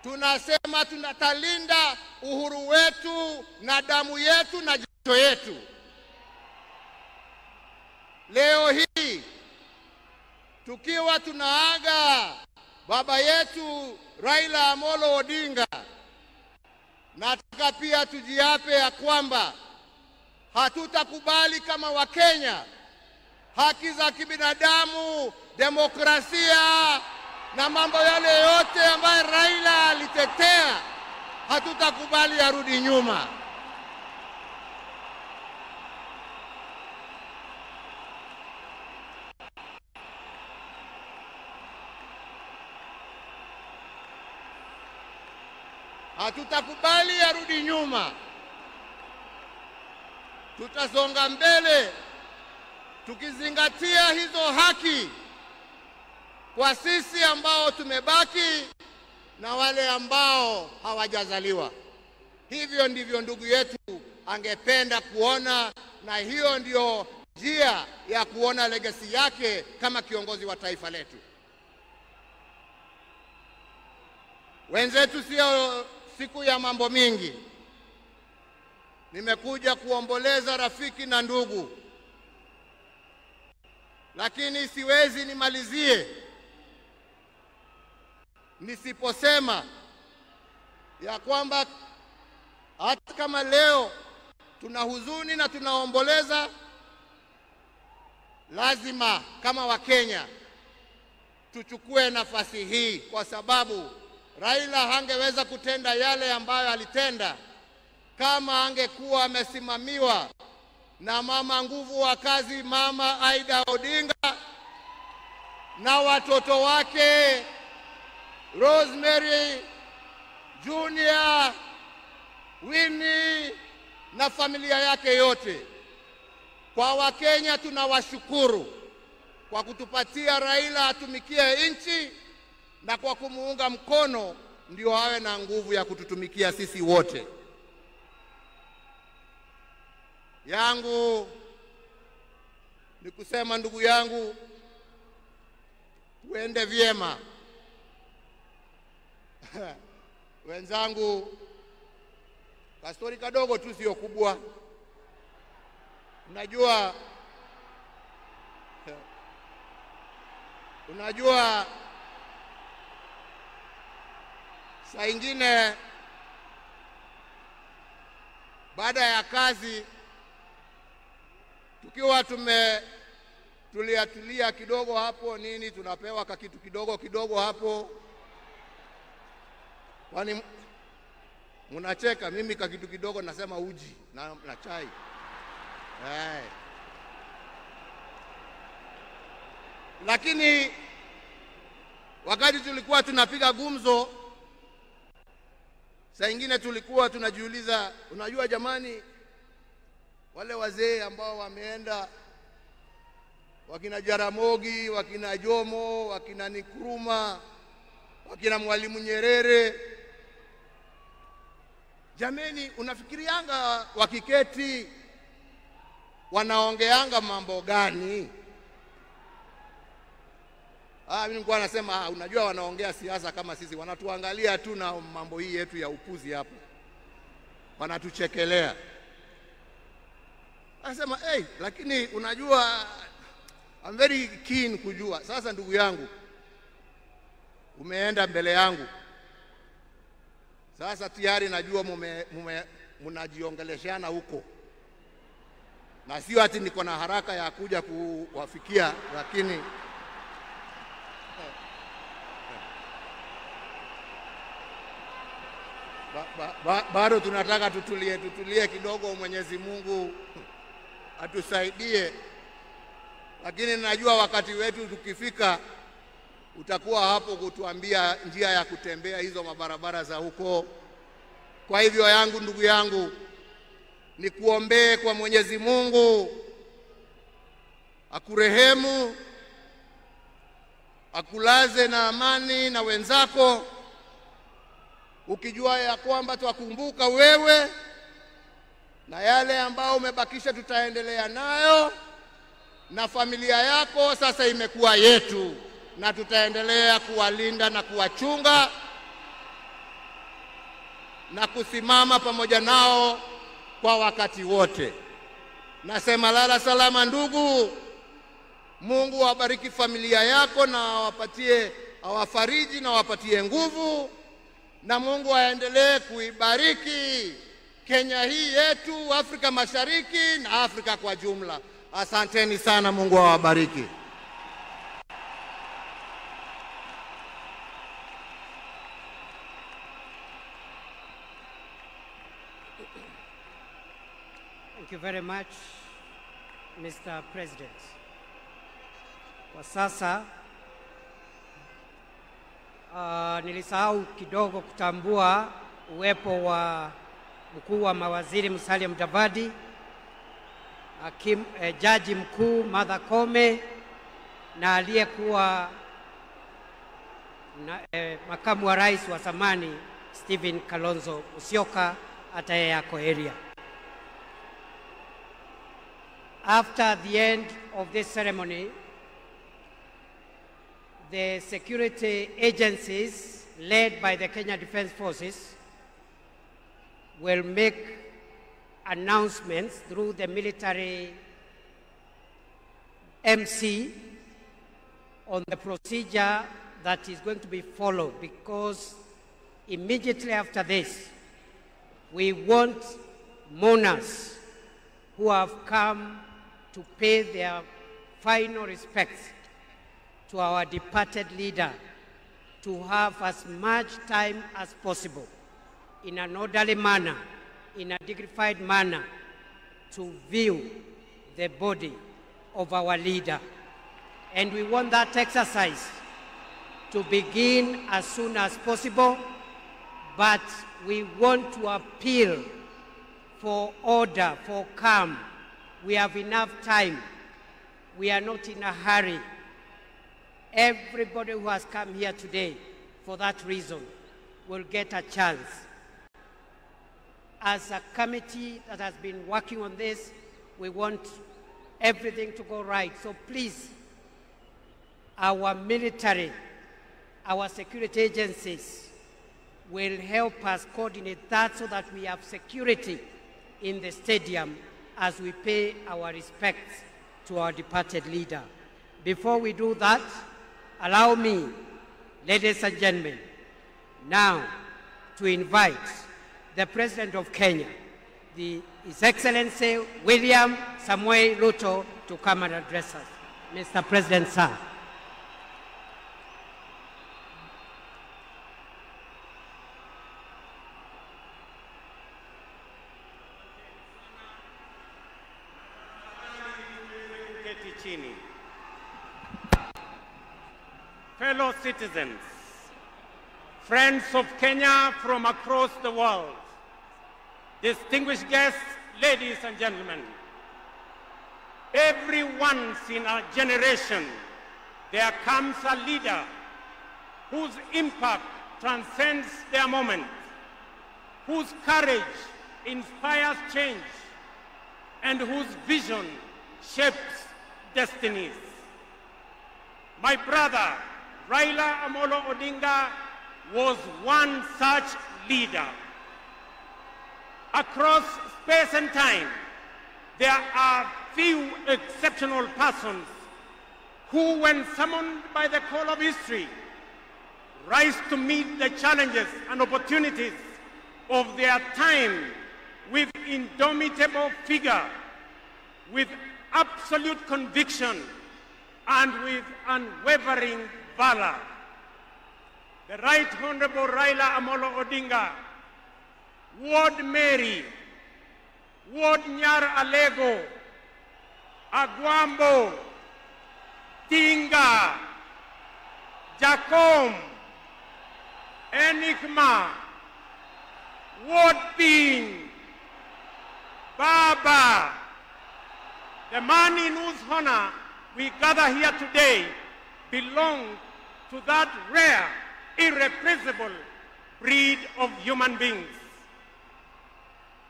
tunasema tunatalinda uhuru wetu na damu yetu na jasho yetu. Leo hii tukiwa tunaaga baba yetu Raila Amolo Odinga, nataka pia tujiape ya kwamba hatutakubali kama Wakenya haki za kibinadamu, demokrasia na mambo yale yote ambayo Raila alitetea, hatutakubali yarudi nyuma. Hatutakubali yarudi nyuma. Tutasonga mbele tukizingatia hizo haki kwa sisi ambao tumebaki na wale ambao hawajazaliwa. Hivyo ndivyo ndugu yetu angependa kuona, na hiyo ndio njia ya kuona legacy yake kama kiongozi wa taifa letu. Wenzetu, sio siku ya mambo mingi. Nimekuja kuomboleza rafiki na ndugu, lakini siwezi nimalizie nisiposema ya kwamba hata kama leo tuna huzuni na tunaomboleza, lazima kama Wakenya tuchukue nafasi hii, kwa sababu Raila hangeweza kutenda yale ambayo alitenda kama angekuwa amesimamiwa na mama nguvu wa kazi, Mama Aida Odinga, na watoto wake Rosemary, Junior, Winnie na familia yake yote. Kwa Wakenya tunawashukuru kwa kutupatia Raila atumikie nchi na kwa kumuunga mkono ndio awe na nguvu ya kututumikia sisi wote. Yangu ni kusema, ndugu yangu, tuende vyema. Wenzangu, kastori kadogo tu, sio kubwa. Unajua saa ingine baada ya kazi tukiwa tulia kidogo hapo nini, tunapewa kakitu kidogo hapo. Kwani mnacheka? Mimi kakitu kidogo nasema uji na chai. Lakini wakati tulikuwa tunapiga gumzo, saa ingine tulikuwa tunajiuliza, unajua jamani, wale wazee ambao wameenda, wakina Jaramogi, wakina Jomo, wakina Nkrumah, wakina Mwalimu Nyerere, jameni, unafikirianga wakiketi wanaongeanga mambo gani? Mimi nilikuwa nasema unajua wanaongea siasa kama sisi, wanatuangalia tu na mambo hii yetu ya upuzi hapo, wanatuchekelea. Anasema lakini unajua I'm very keen kujua. Sasa ndugu yangu, umeenda mbele yangu, sasa tayari najua mnajiongeleshana huko, na sio ati niko na haraka ya kuja kuwafikia, lakini bado tunataka tutulie kidogo. Mwenyezi Mungu atusaidie, lakini najua wakati wetu tukifika utakuwa hapo kutuambia njia ya kutembea hizo mabarabara za huko. Kwa hivyo ndugu yangu, ni kuombee kwa Mwenyezi Mungu akurehemu, akulaze na amani na wenzako, ukijua ya kwamba twakumbuka wewe na yale ambao umebakisha tutaendelea nayo, na familia yako sasa imekuwa yetu, na tutaendelea kuwalinda na kuwachunga na kusimama pamoja nao kwa wakati wote. Nasema lala salama ndugu. Mungu awabariki familia yako na awafariji na awapatie nguvu, na Mungu aendelee kuibariki Kenya hii yetu, Afrika Mashariki na Afrika kwa jumla. Asanteni sana, Mungu awabariki. Thank you very much, Mr. President. Kwa sasa nilisahau kidogo kutambua uwepo wa mkuu wa mawaziri Musalia Mudavadi, jaji mkuu Martha Koome, na aliyekuwa makamu wa rais wa zamani Stephen Kalonzo Musyoka, hata yeye yako area. After the end of this ceremony, the security agencies led by the Kenya Defence Forces will make announcements through the military MC on the procedure that is going to be followed, because immediately after this, we want mourners who have come to pay their final respects to our departed leader to have as much time as possible in an orderly manner, in a dignified manner, to view the body of our leader. And we want that exercise to begin as soon as possible, but we want to appeal for order, for calm. We have enough time. We are not in a hurry. Everybody who has come here today for that reason, will get a chance. As a committee that has been working on this, we want everything to go right. So please, our military, our security agencies will help us coordinate that so that we have security in the stadium as we pay our respects to our departed leader. Before we do that, allow me, ladies and gentlemen, now to invite the President of Kenya, His Excellency William Samoei Ruto, to come and address us. Mr. President, sir. Fellow citizens, friends of Kenya from across the world, distinguished guests, ladies and gentlemen, every once in a generation, there comes a leader whose impact transcends their moment, whose courage inspires change, and whose vision shapes destinies. My brother, Raila Amolo Odinga, was one such leader. Across space and time, there are few exceptional persons who, when summoned by the call of history, rise to meet the challenges and opportunities of their time with indomitable vigor, with absolute conviction, and with unwavering valor. The Right Honorable Raila Amolo Odinga, Ward Mary, Ward Nyar Alego, Agwambo, Tinga, Jacom, Enigma, Ward Ping, Baba, the man in whose honor we gather here today belongs to that rare, irreplaceable breed of human beings.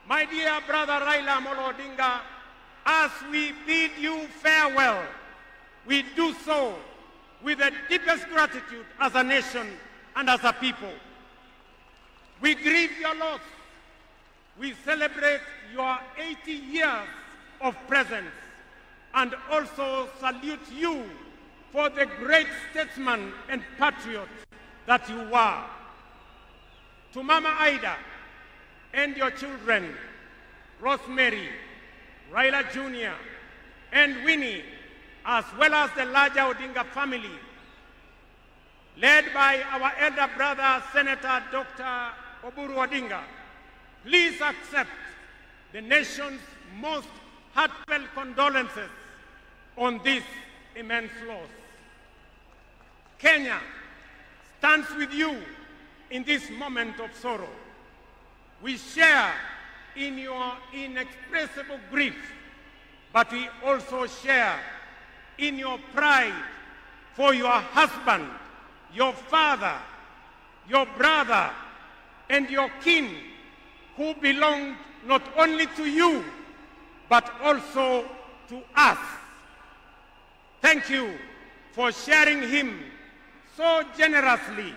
My dear brother Raila Amolo Odinga, as we bid you farewell, we do so with the deepest gratitude as a nation and as a people. We grieve your loss. We celebrate your 80 years of presence and also salute you for the great statesman and patriot that you were. To Mama Ida and your children, Rosemary, Raila Jr., and Winnie, as well as the larger Odinga family, led by our elder brother, Senator Dr. Oburu Odinga, please accept the nation's most heartfelt condolences on this immense loss. Kenya stands with you in this moment of sorrow. We share in your inexpressible grief, but we also share in your pride for your husband, your father, your brother, and your kin, who belonged not only to you, but also to us. Thank you for sharing him so generously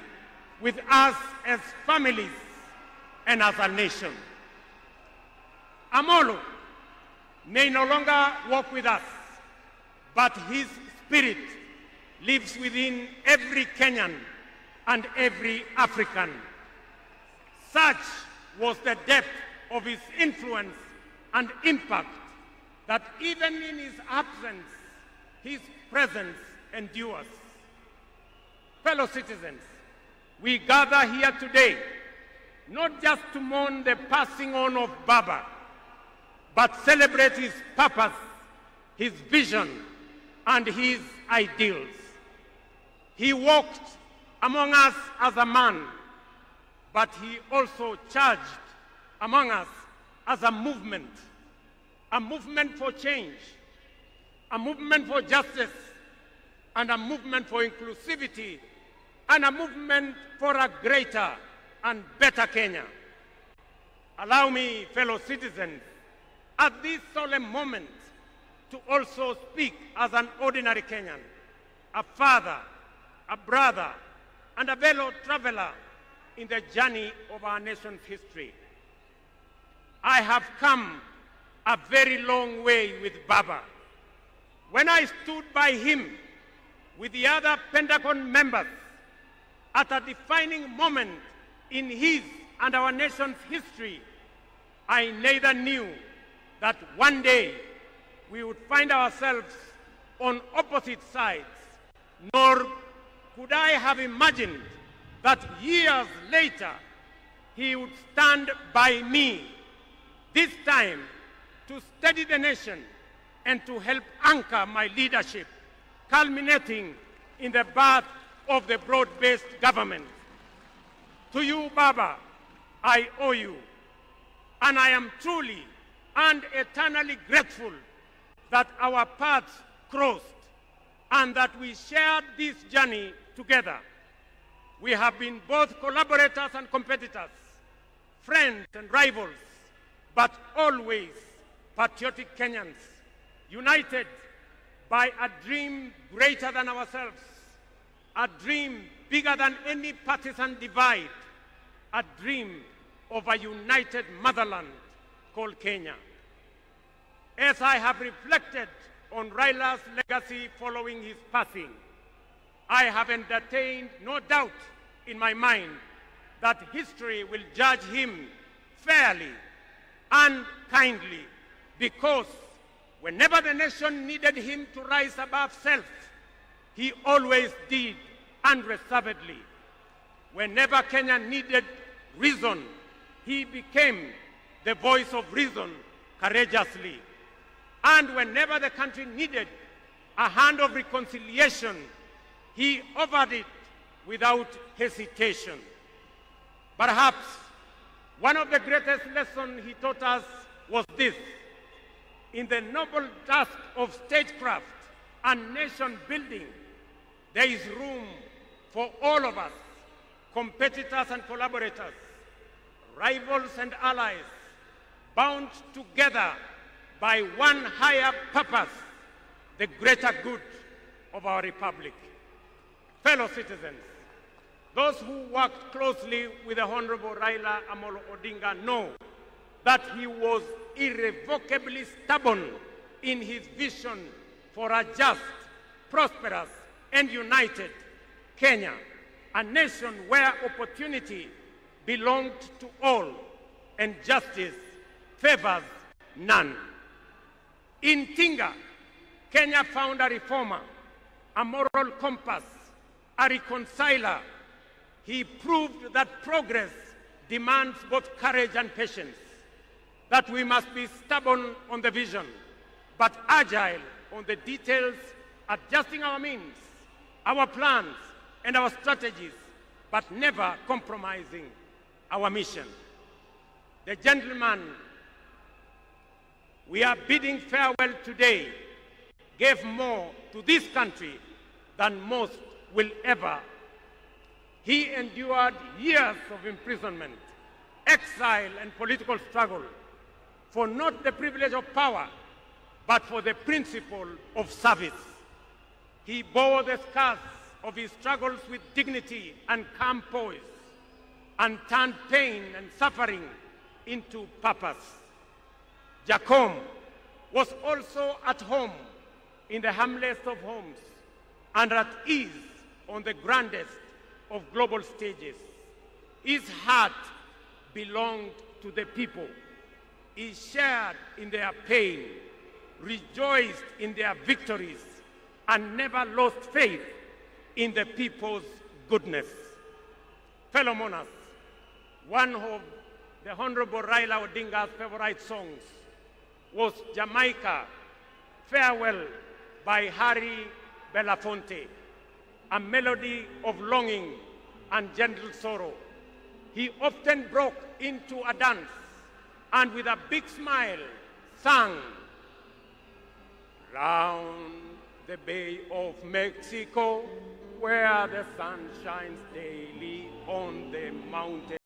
with us as families and as a nation. Amolo may no longer walk with us, but his spirit lives within every Kenyan and every African. Such was the depth of his influence and impact that even in his absence, his presence endures. Fellow citizens, we gather here today not just to mourn the passing on of Baba, but celebrate his purpose, his vision, and his ideals. He walked among us as a man, but he also charged among us as a movement for change, a movement for justice, and a movement for inclusivity and a movement for a greater and better Kenya. Allow me, fellow citizens, at this solemn moment to also speak as an ordinary Kenyan, a father, a brother, and a fellow traveler in the journey of our nation's history. I have come a very long way with Baba. When I stood by him with the other Pentagon members at a defining moment in his and our nation's history, I neither knew that one day we would find ourselves on opposite sides, nor could I have imagined that years later he would stand by me, this time to steady the nation and to help anchor my leadership, culminating in the birth of the broad-based government. To you, Baba, I owe you, and I am truly and eternally grateful that our paths crossed and that we shared this journey together. We have been both collaborators and competitors, friends and rivals, but always patriotic Kenyans, united by a dream greater than ourselves, a dream bigger than any partisan divide, a dream of a united motherland called Kenya. As I have reflected on Raila's legacy following his passing, I have entertained no doubt in my mind that history will judge him fairly and kindly, because whenever the nation needed him to rise above self, he always did unreservedly. Whenever Kenya needed reason, he became the voice of reason courageously. And whenever the country needed a hand of reconciliation, he offered it without hesitation. Perhaps one of the greatest lessons he taught us was this: in the noble task of statecraft and nation building, there is room for all of us, competitors and collaborators, rivals and allies, bound together by one higher purpose, the greater good of our republic. Fellow citizens, those who worked closely with the Honorable Raila Amolo Odinga know that he was irrevocably stubborn in his vision for a just, prosperous, and united Kenya, a nation where opportunity belonged to all and justice favors none. In Tinga, Kenya found a reformer, a moral compass, a reconciler. He proved that progress demands both courage and patience, that we must be stubborn on the vision, but agile on the details, adjusting our means, our plans, and our strategies, but never compromising our mission. The gentleman we are bidding farewell today gave more to this country than most will ever. He endured years of imprisonment, exile, and political struggle for not the privilege of power, but for the principle of service. He bore the scars of his struggles with dignity and calm poise, and turned pain and suffering into purpose. Jacom was also at home in the humblest of homes and at ease on the grandest of global stages. His heart belonged to the people. He shared in their pain, rejoiced in their victories, and never lost faith in the people's goodness. Fellow monarchs, one of the Honorable Raila Odinga's favorite songs was Jamaica, Farewell by Harry Belafonte, a melody of longing and gentle sorrow. He often broke into a dance and with a big smile sang, "Round the Bay of Mexico, where the sun shines daily on the mountain.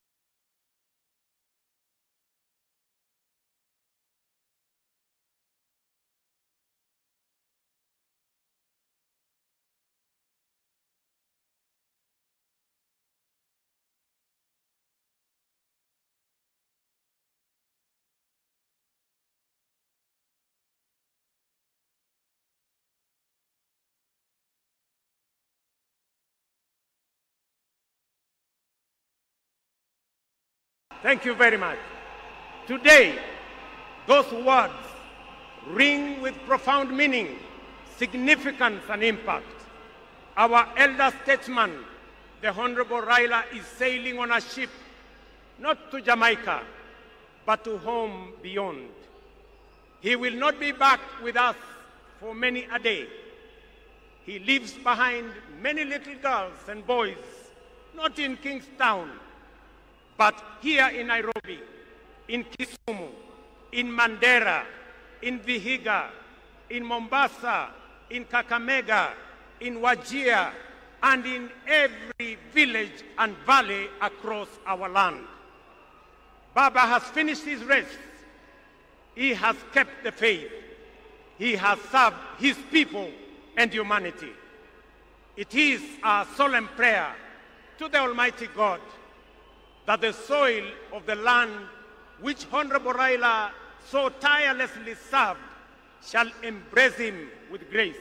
Thank you very much. Today, those words ring with profound meaning, significance, and impact. Our elder statesman, the Honorable Raila, is sailing on a ship, not to Jamaica, but to home beyond. He will not be back with us for many a day. He leaves behind many little girls and boys, not in Kingstown, but here in Nairobi, in Kisumu, in Mandera, in Vihiga, in Mombasa, in Kakamega, in Wajir, and in every village and valley across our land. Baba has finished his race. He has kept the faith. He has served his people and humanity. It is our solemn prayer to the Almighty God that the soil of the land which Honorable Raila so tirelessly served shall embrace him with grace,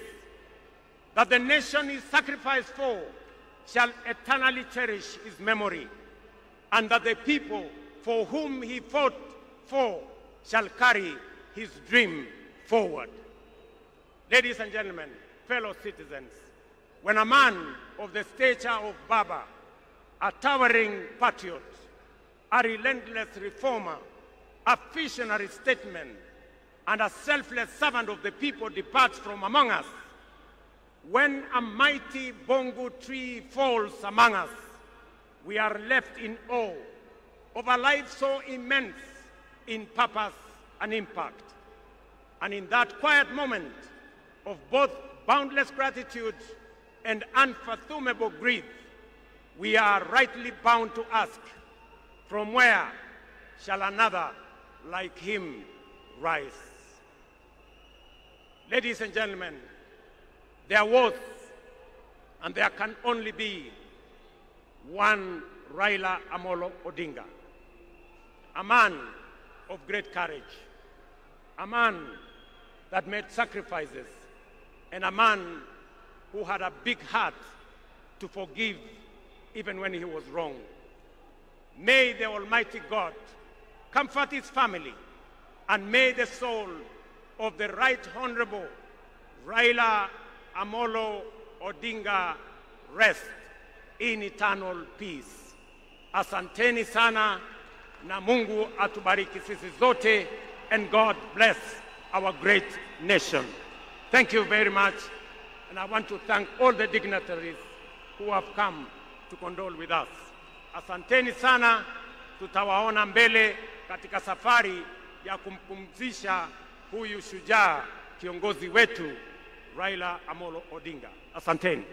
that the nation he sacrificed for shall eternally cherish his memory, and that the people for whom he fought for shall carry his dream forward. Ladies and gentlemen, fellow citizens, when a man of the stature of Baba, a towering patriot, a relentless reformer, a visionary statesman, and a selfless servant of the people departs from among us, when a mighty bongo tree falls among us, we are left in awe of a life so immense in purpose and impact. And in that quiet moment of both boundless gratitude and unfathomable grief, we are rightly bound to ask, from where shall another like him rise? Ladies and gentlemen, there was and there can only be one Raila Amolo Odinga, a man of great courage, a man that made sacrifices, and a man who had a big heart to forgive even when he was wrong. May the Almighty God comfort his family, and may the soul of the Right Honorable Raila Amolo Odinga rest in eternal peace. Asanteni sana, na Mungu atubariki sisi zote, and God bless our great nation. Thank you very much, and I want to thank all the dignitaries who have come to condole with us. Asanteni sana, tutawaona mbele katika safari ya kumpumzisha huyu shujaa kiongozi wetu Raila Amolo Odinga. Asanteni.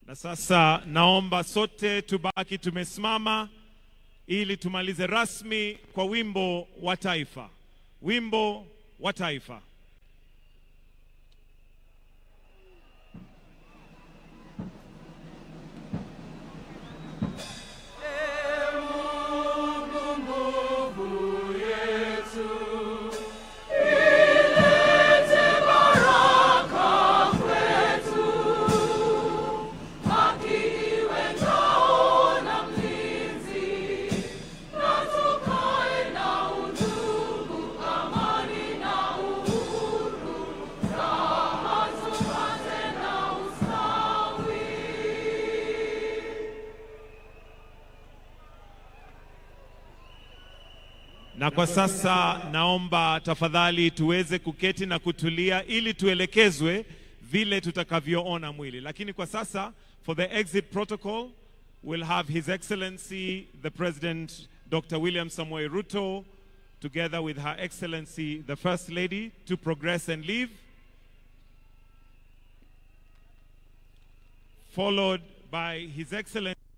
Na sasa naomba sote tubaki tumesimama ili tumalize rasmi kwa wimbo wa taifa. Wimbo wa taifa. Na kwa sasa naomba tafadhali tuweze kuketi na kutulia ili tuelekezwe vile tutakavyoona mwili. Lakini kwa sasa, for the exit protocol, we'll have His Excellency the President Dr. William Samoei Ruto together with Her Excellency the First Lady to progress and leave. followed by His Excellency